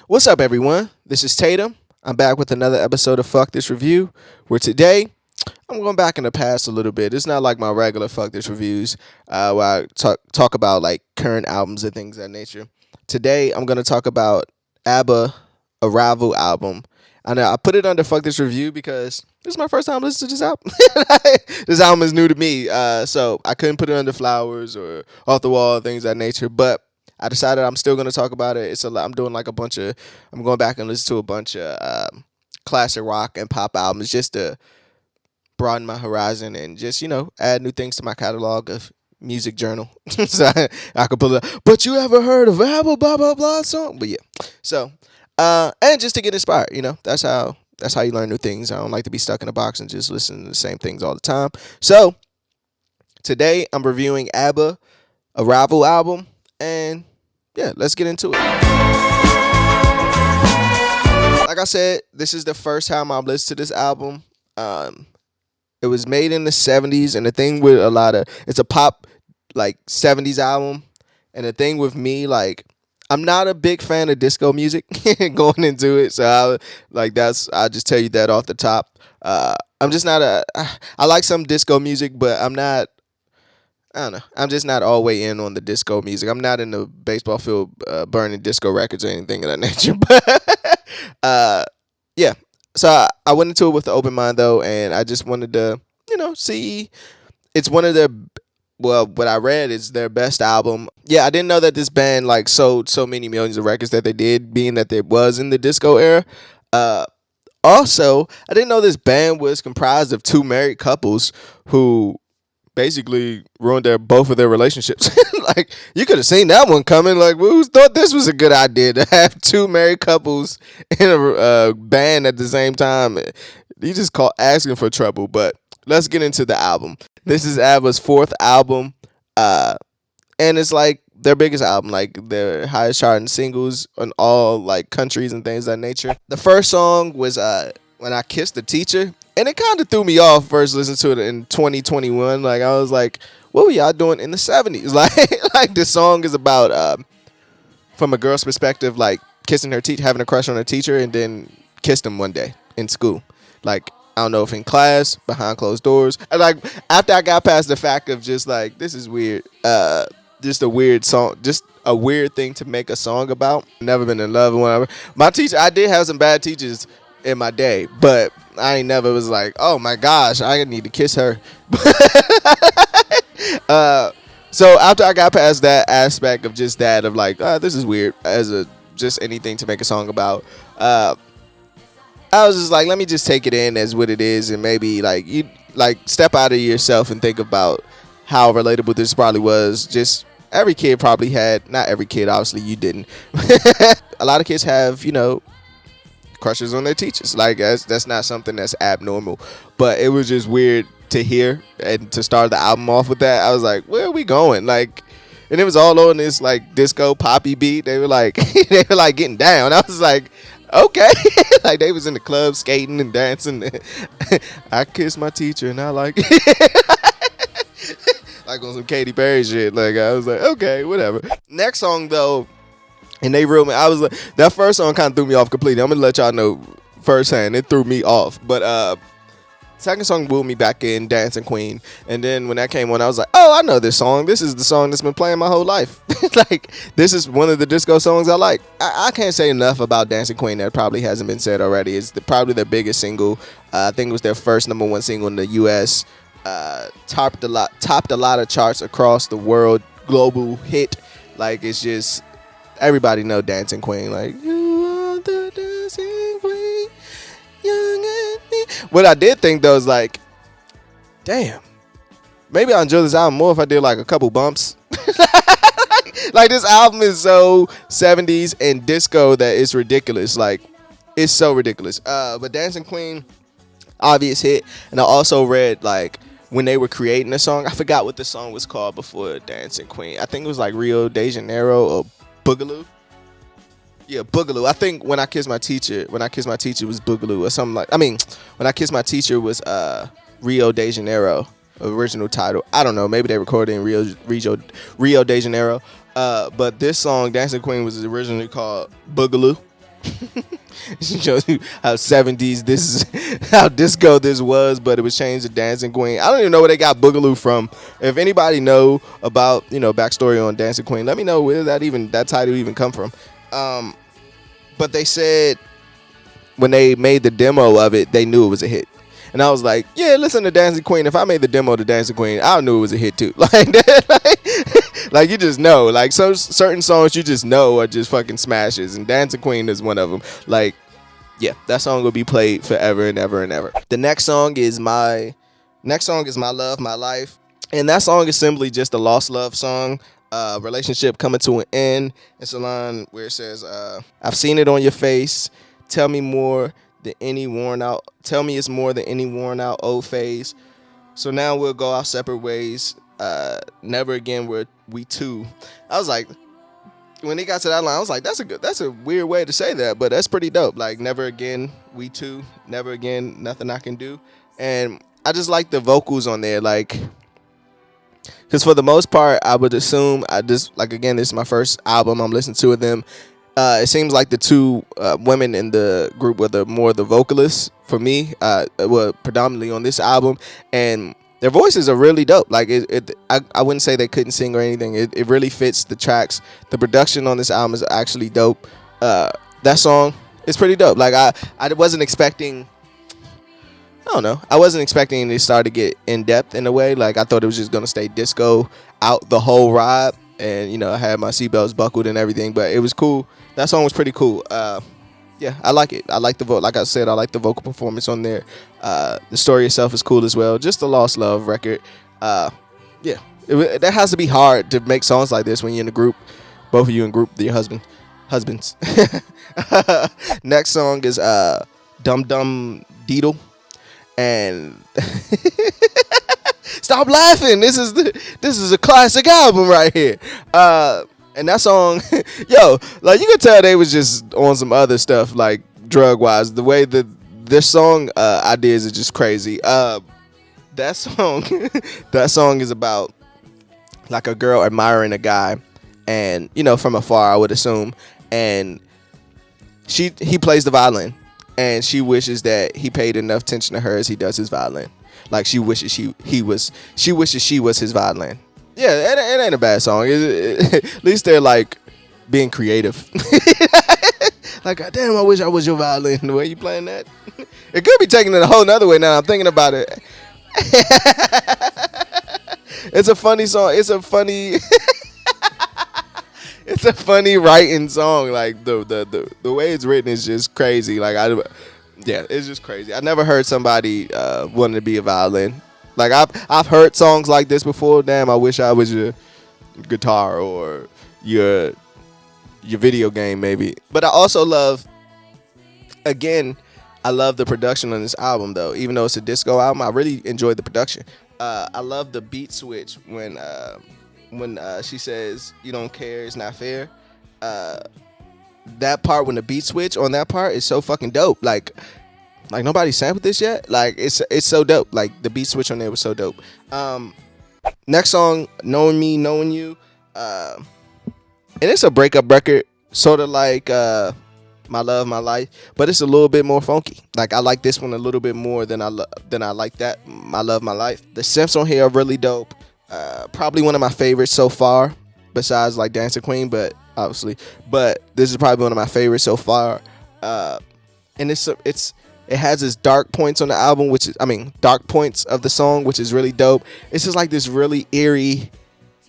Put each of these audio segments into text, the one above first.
What's up, everyone? This is Tatum. I'm back with another episode of Fuck This Review, where today I'm going back in the past a little bit. It's not like my regular Fuck This Reviews, where I talk about like current albums and things of that nature. Today I'm going to talk about ABBA, a rival album. And I put it under Fuck This Review because this is my first time listening to this album. This album is new to me, so I couldn't put it under Flowers or Off the Wall, things of that nature. But I decided I'm still going to talk about it. I'm doing like I'm going back and listen to a bunch of classic rock and pop albums just to broaden my horizon and just, add new things to my catalog of music journal. So I could pull it up. But you ever heard of ABBA, blah, blah, blah song? But yeah. So, and just to get inspired, that's how you learn new things. I don't like to be stuck in a box and just listen to the same things all the time. So today I'm reviewing ABBA, a rival album. And yeah, let's get into it. Like I said, this is the first time I've listened to this album. It was made in the 70s, and the thing with it's a pop, like, 70s album. And the thing with me, like, I'm not a big fan of disco music going into it. So I'll just tell you that off the top. I'm just not I like some disco music, but I don't know. I'm just not all the way in on the disco music. I'm not in the baseball field burning disco records or anything of that nature. But yeah. So I went into it with an open mind though, and I just wanted to, see. It's one of their, well, what I read is their best album. Yeah, I didn't know that this band like sold so many millions of records that they did, being that it was in the disco era. Also, I didn't know this band was comprised of two married couples who basically ruined both of their relationships. Like, you could have seen that one coming. Like, who thought this was a good idea to have two married couples in a band at the same time? You just call asking for trouble. But let's get into the album. This is ABBA's fourth album, and it's like their biggest album, like their highest charting singles in all like countries and things of that nature. The first song was When I Kissed the Teacher. And it kind of threw me off first listening to it in 2021. Like, I was like, what were y'all doing in the 70s? Like this song is about, from a girl's perspective, like kissing her teacher, having a crush on her teacher, and then kissed him one day in school. Like, I don't know if in class, behind closed doors. And like, after I got past the fact of just like, this is weird. Just a weird song, just a weird thing to make a song about. Never been in love with one. My teacher, I did have some bad teachers in my day, but I ain't never was like, oh my gosh, I need to kiss her. So after I got past that aspect of just that of like, this is weird as just anything to make a song about, I was just like, let me just take it in as what it is, and maybe like you like step out of yourself and think about how relatable this probably was. Just every kid probably had, not every kid, obviously you didn't. A lot of kids have, crushes on their teachers. Like, that's not something that's abnormal, but it was just weird to hear and to start the album off with that. I was like, where are we going? Like, and it was all on this like disco poppy beat. They were like getting down. I was like, okay. Like, they was in the club skating and dancing. I kissed my teacher and I like like on some Katy Perry shit. Like, I was like, okay, whatever. Next song though, and they reeled me. I was like, that first song kind of threw me off completely. I'm gonna let y'all know firsthand, it threw me off. But second song wooed me back in, Dancing Queen. And then when that came on, I was like, oh, I know this song. This is the song that's been playing my whole life. Like, this is one of the disco songs I like. I can't say enough about Dancing Queen that probably hasn't been said already. It's probably their biggest single. I think it was their first #1 single in the U.S. Topped a lot of charts across the world. Global hit. Like, it's just, everybody know Dancing Queen. Like, you are the dancing queen, young and me. What I did think though is like, damn, maybe I enjoy this album more if I did like a couple bumps. Like, this album is so 70s and disco that it's ridiculous. Like, it's so ridiculous. But Dancing Queen, obvious hit. And I also read like when they were creating the song, I forgot what the song was called before Dancing Queen. I think it was like Rio de Janeiro or Boogaloo. Yeah, Boogaloo. I think When I Kissed My Teacher was Boogaloo or something like. I mean, When I Kissed My Teacher was Rio de Janeiro, original title. I don't know. Maybe they recorded in Rio de Janeiro. But this song, Dancing Queen, was originally called Boogaloo. She shows you how 70s this is, how disco this was, but it was changed to Dancing Queen. I don't even know where they got Boogaloo from. If anybody know about, backstory on Dancing Queen, let me know where that title even come from. But they said when they made the demo of it, they knew it was a hit. And I was like, yeah, listen to Dancing Queen. If I made the demo to Dancing Queen, I knew it was a hit too. Like you just know. Like some certain songs you just know are just fucking smashes. And Dancing Queen is one of them. Like, yeah, that song will be played forever and ever and ever. The next song is My Love, My Life. And that song is simply just a lost love song. Relationship coming to an end. It's a line where it says, I've seen it on your face. Tell me more than any worn out. Tell me it's more than any worn out old phase. So now we'll go our separate ways. Never again were we two. I was like, when they got to that line, I was like, that's a weird way to say that, but that's pretty dope. Like, never again we two. Never again, nothing I can do. And I just like the vocals on there, like, because for the most part, I would assume this is my first album I'm listening to of them. It seems like the two women in the group were the vocalists for me, were predominantly on this album, and their voices are really dope. Like I wouldn't say they couldn't sing or anything. It really fits the tracks. The production on this album is actually dope. That song is pretty dope. Like I wasn't expecting. I don't know. I wasn't expecting it to start to get in depth in a way. Like I thought it was just gonna stay disco out the whole ride, and I had my seatbelts buckled and everything. But it was cool. That song was pretty cool. Yeah, I like it. I like the vote. Like I said, I like the vocal performance on there. The story itself is cool as well. Just a lost love record. Yeah, that has to be hard to make songs like this when you're in a group. Both of you in group with your husbands. Next song is Dum Dum Diddle. And stop laughing. This is a classic album right here. And that song, like you could tell they was just on some other stuff, like drug wise. The way that this song ideas are just crazy. That song is about like a girl admiring a guy, and from afar I would assume, and he plays the violin. And she wishes that he paid enough attention to her as he does his violin. Like she wishes she was his violin. Yeah, it ain't a bad song. At least they're like being creative. Like, God damn, I wish I was your violin. The way you playing that, it could be taken in a whole nother way. Now I'm thinking about it. It's a funny song. It's a funny. It's a funny writing song. Like the way it's written is just crazy. Like it's just crazy. I never heard somebody wanting to be a violin. Like I've heard songs like this before. Damn, I wish I was your guitar or your video game maybe. But I also love the production on this album though. Even though it's a disco album, I really enjoyed the production. I love the beat switch when she says you don't care, it's not fair. That part when the beat switch on that part is so fucking dope. Like nobody sampled this yet. Like it's so dope. Like the beat switch on there was so dope. Next song, Knowing Me, Knowing You, and it's a breakup record, sort of like My Love, My Life, but it's a little bit more funky. Like I like this one a little bit more than I like that My Love, My Life. The synths on here are really dope. Probably one of my favorites so far, besides like Dancing Queen, but this is probably one of my favorites so far. And it has its dark points on the album, dark points of the song, which is really dope. It's just like this really eerie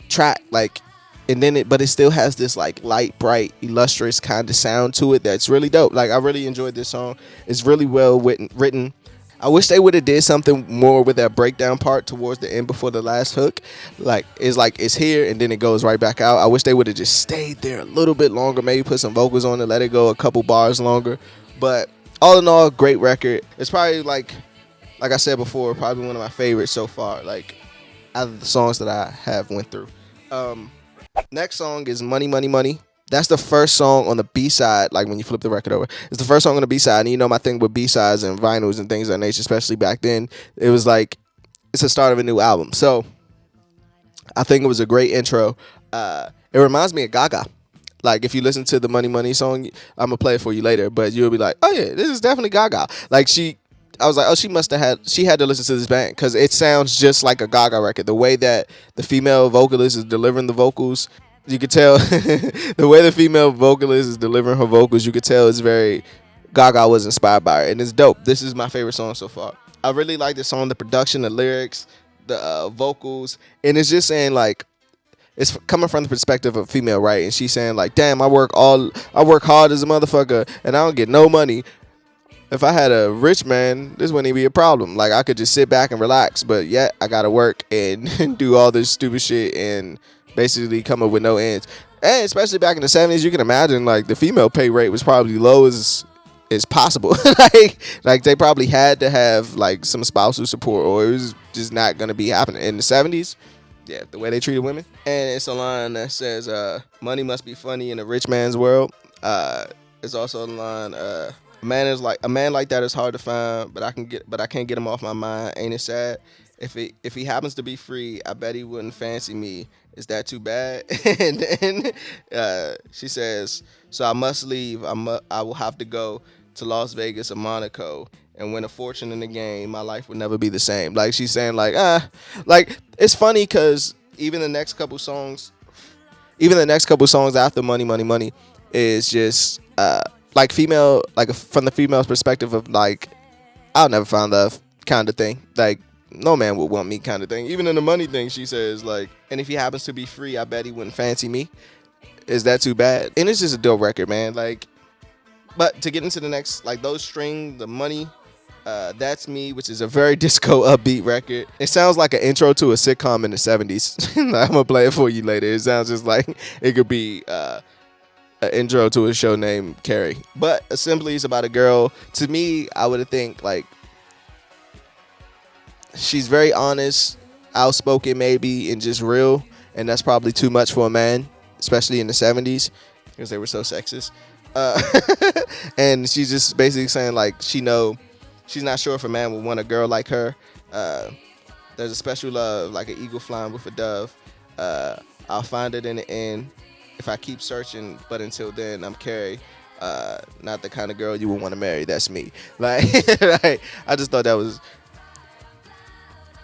track, like, and then but it still has this like light, bright, illustrious kind of sound to it that's really dope. Like I really enjoyed this song. It's really well written. I wish they would have did something more with that breakdown part towards the end before the last hook. Like it's here and then it goes right back out. I wish they would have just stayed there a little bit longer, maybe put some vocals on it, let it go a couple bars longer. But all in all, great record. It's probably like I said before, probably one of my favorites so far. Like out of the songs that I have went through. Next song is Money, Money, Money. That's the first song on the B-side, like when you flip the record over. It's the first song on the B-side, and my thing with B-sides and vinyls and things of that nature, especially back then, it was like, it's the start of a new album. So, I think it was a great intro. It reminds me of Gaga. Like if you listen to the Money Money song, I'm gonna play it for you later, but you'll be like, oh yeah, this is definitely Gaga. Like I was like, oh, she had to listen to this band because it sounds just like a Gaga record. The way that the female vocalist is delivering the vocals, you could tell. The way the female vocalist is delivering her vocals, you could tell it's very Gaga was inspired by it, and it's dope. This is my favorite song so far. I really like this song, the production, the lyrics, the vocals, and it's just saying like, it's coming from the perspective of a female, right? And she's saying like, damn, I work hard as a motherfucker, and I don't get no money. If I had a rich man, this wouldn't even be a problem. Like I could just sit back and relax, but yet I gotta work and do all this stupid shit and basically come up with no ends. And especially back in the 70s, you can imagine like the female pay rate was probably low as possible. like they probably had to have like some spousal support, or it was just not gonna be happening in the 70s. Yeah, the way they treated women. And it's a line that says, money must be funny in a rich man's world. It's also a line, a man like that is hard to find, but I can't get him off my mind. Ain't it sad? If he happens to be free, I bet he wouldn't fancy me. Is that too bad? And then she says, so I must leave. I will have to go to Las Vegas or Monaco and win a fortune in the game. My life would never be the same. Like she's saying like, it's funny because even the next couple songs after Money Money Money is just like female, like from the female's perspective of like, I'll never find love kind of thing. Like no man would want me kind of thing. Even in the money thing, she says like, and if he happens to be free, I bet he wouldn't fancy me. Is that too bad? And it's just a dope record, man. Like, but to get into the next, like those string, the money, That's Me, which is a very disco upbeat record. It sounds like an intro to a sitcom in the 70s. I'm gonna play it for you later. It sounds just like it could be an intro to a show named Carrie. But Assembly is about a girl. To me, I would think like she's very honest, outspoken maybe, and just real. And that's probably too much for a man, especially in the 70s because they were so sexist. And she's just basically saying like she's not sure if a man would want a girl like her. There's a special love like an eagle flying with a dove. I'll find it in the end if I keep searching, but until then I'm Carrie. Not the kind of girl you would want to marry. That's me. Like, I just thought that was.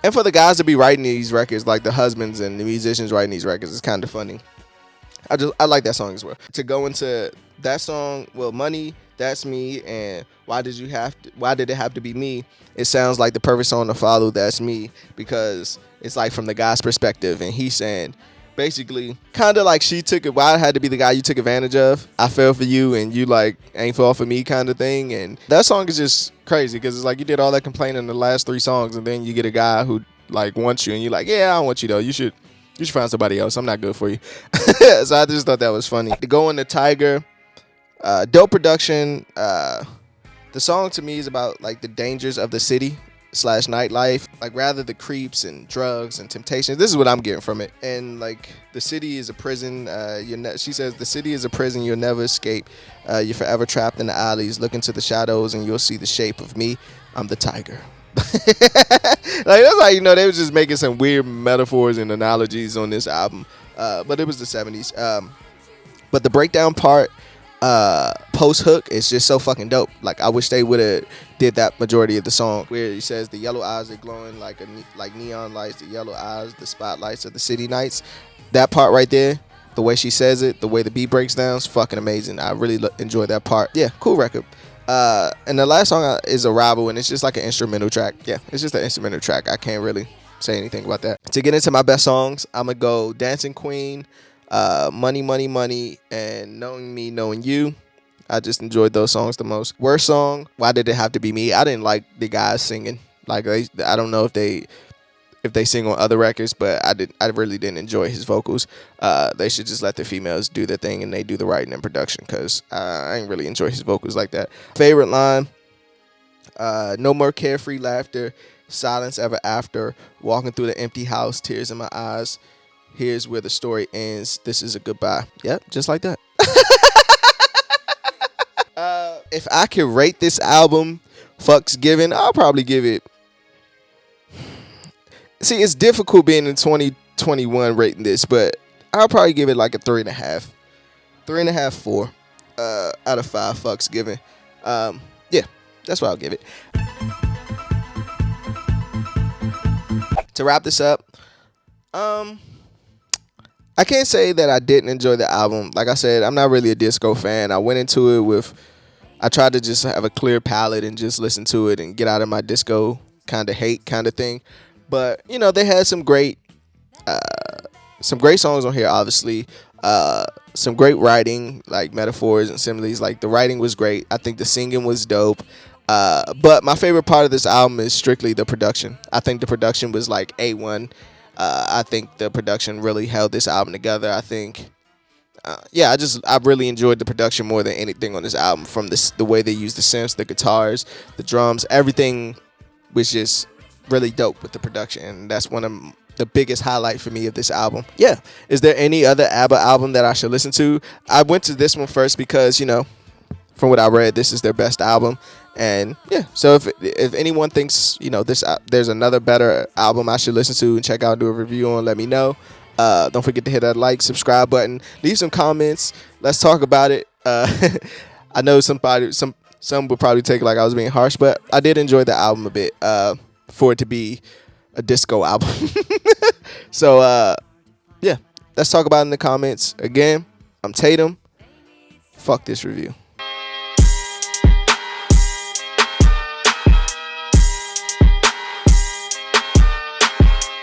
And for the guys to be writing these records, like the husbands and the musicians writing these records, it's kind of funny. I like that song as well. To go into that song, well, Money, That's Me, and Why Did It Have to Be Me? It sounds like the perfect song to follow That's Me, because it's like from the guy's perspective, and he's saying basically kind of like she took it. Why I had to be the guy you took advantage of. I fell for you, and you like ain't fall for me kind of thing. And that song is just crazy because it's like you did all that complaining in the last 3 songs, and then you get a guy who like wants you, and you're like, yeah, I don't want you though. You should find somebody else. I'm not good for you. So I just thought that was funny. To go into Tiger, dope production. The song to me is about like the dangers of the city / nightlife. Like rather the creeps and drugs and temptations. This is what I'm getting from it. And like the city is a prison. She says the city is a prison you'll never escape. You're forever trapped in the alleys. Look into the shadows and you'll see the shape of me. I'm the tiger. Like that's how you know they was just making some weird metaphors and analogies on this album, but it was the 70s. But the breakdown part, post hook, is just so fucking dope. Like I wish they would have did that majority of the song where he says the yellow eyes are glowing like neon lights, the yellow eyes, the spotlights of the city nights. That part right there, the way she says it, the way the beat breaks down, is fucking amazing. I really enjoyed that part. Yeah, cool record. And the last song is Arrival, and it's just like an instrumental track. Yeah, it's just an instrumental track. I can't really say anything about that. To get into my best songs, I'm gonna go Dancing Queen, Money Money Money, and Knowing Me Knowing You. I just enjoyed those songs the most. Worst song, Why Did It Have to Be Me? I didn't like the guys singing. Like I don't know if they sing on other records, but I really didn't enjoy his vocals. They should just let the females do their thing and they do the writing and production, because I didn't really enjoy his vocals like that. Favorite line, no more carefree laughter, silence ever after, walking through the empty house, tears in my eyes, here's where the story ends, this is a goodbye. Yep, just like that. If I could rate this album, fucks given, I'll probably give it. See, it's difficult being in 2021 rating this, but I'll probably give it like a 3.5. 3.5, 4 out of 5 fucks given. Yeah, that's what I'll give it. To wrap this up, I can't say that I didn't enjoy the album. Like I said, I'm not really a disco fan. I went into it I tried to just have a clear palette and just listen to it and get out of my disco kind of hate kind of thing. But, they had some great songs on here, obviously. Some great writing, like metaphors and similes. Like, the writing was great. I think the singing was dope. But my favorite part of this album is strictly the production. I think the production was like A1. I think the production really held this album together. I think, I really enjoyed the production more than anything on this album. From the way they used the synths, the guitars, the drums, everything was just really dope with the production. And that's one of the biggest highlight for me of this album. Yeah. Is there any other ABBA album that I should listen to? I went to this one first because, from what I read, this is their best album. And yeah, so if anyone thinks, there's another better album I should listen to and check out, do a review on, let me know. Don't forget to hit that like, subscribe button, leave some comments. Let's talk about it. I know some would probably take it like I was being harsh, but I did enjoy the album a bit for it to be a disco album. So yeah, let's talk about it in the comments. Again, I'm Tatum. Fuck this review.